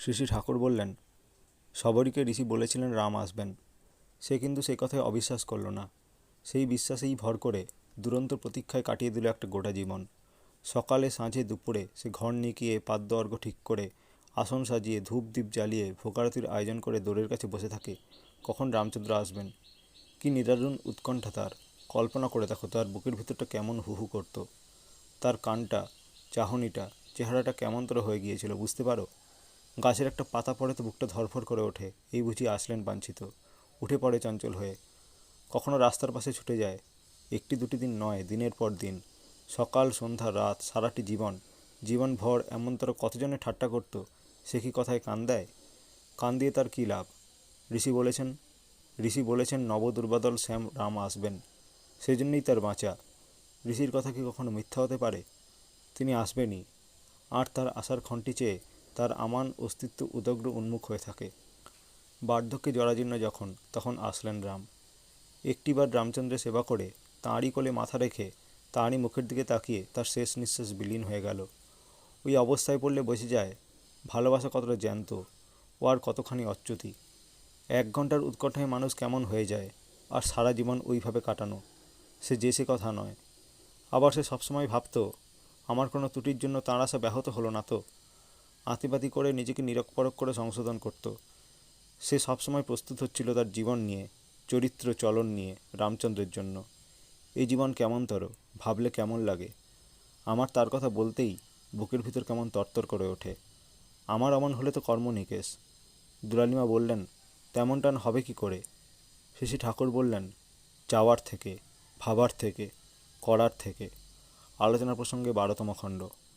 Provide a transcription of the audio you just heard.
শ্রী শ্রী ঠাকুর বললেন, শবরীকে ঋষি বলেছিলেন রাম আসবেন। সে কিন্তু সেই কথায় অবিশ্বাস করল না। সেই বিশ্বাসেই ভর করে দুরন্ত প্রতীক্ষায় কাটিয়ে দিল একটা গোটা জীবন। সকালে সাঁঝে দুপুরে সে ঘর নিকিয়ে পাদ্য অর্ঘ্য ঠিক করে আসন সাজিয়ে ধূপ দ্বীপ জ্বালিয়ে ভোগারতির আয়োজন করে দোরের কাছে বসে থাকে কখন রামচন্দ্র আসবেন। কি নিদারুণ উৎকণ্ঠা তার! কল্পনা করে দেখো তার বুকের ভিতরটা কেমন হু হু করত। তার কানটা, চাহনিটা, চেহারাটা কেমনতর হয়ে গিয়েছিল বুঝতে পারো? গাছের একটা পাতা পড়ে তো বুকটা ধরফর করে ওঠে, এই বুঝি আসলেন বাঞ্ছিত। উঠে পড়ে চঞ্চল হয়ে, কখনো রাস্তার পাশে ছুটে যায়। একটি দুটি দিন নয়, দিনের পর দিন, সকাল সন্ধ্যা রাত, সারাটি জীবন, জীবনভর এমনতর কতজনে ঠাট্টা করত, সে কি কথায় কান দেয়? কান দিয়ে তার কী লাভ? ঋষি বলেছেন নবদুর্বাদল শ্যাম রাম আসবেন, সেজন্যই তার বাঁচা। ঋষির কথা কি কখনো মিথ্যা হতে পারে? তিনি আসবেনই, আর তার আশার ক্ষণটি চেয়ে তার আমান অস্তিত্ব উদগ্র উন্মুখ হয়ে থাকে। বার্ধক্যে জরাজীর্ণ যখন, তখন আসলেন রাম। একটিবার রামচন্দ্রের সেবা করে তাঁরই কোলে মাথা রেখে তাঁরই মুখের দিকে তাকিয়ে তার শেষ নিঃশ্বাস বিলীন হয়ে গেল। ওই অবস্থায় পড়লে বোঝা যায় ভালোবাসা কতটা জ্যান্ত, ও আর কতখানি অচ্যুতি। 1 ঘন্টার উৎকণ্ঠায় মানুষ কেমন হয়ে যায়, আর সারা জীবন ওইভাবে কাটানো, সে কথা নয়। আবার সে সবসময় ভাবত, আমার কোনো ত্রুটির জন্য তাঁর আশা ব্যাহত হলো না তো। আতিপাতি করে নিজেকে নিরক্ষপরক করে সংশোধন করত। সে সবসময় প্রস্তুত হচ্ছিল তার জীবন নিয়ে, চরিত্র চলন নিয়ে, রামচন্দ্রের জন্য। এই জীবন কেমনতর, ভাবলে কেমন লাগে। আমার তার কথা বলতেই বুকের ভিতর কেমন তরতর করে ওঠে। আমার অমন হলে তো কর্ম নিকেশ। দুলালিমা বললেন, তেমন টান হবে কি করে? শশী ঠাকুর বললেন, চাওয়ার থেকে, ভাবার থেকে, করার থেকে। আলোচনা প্রসঙ্গে 12তম খণ্ড।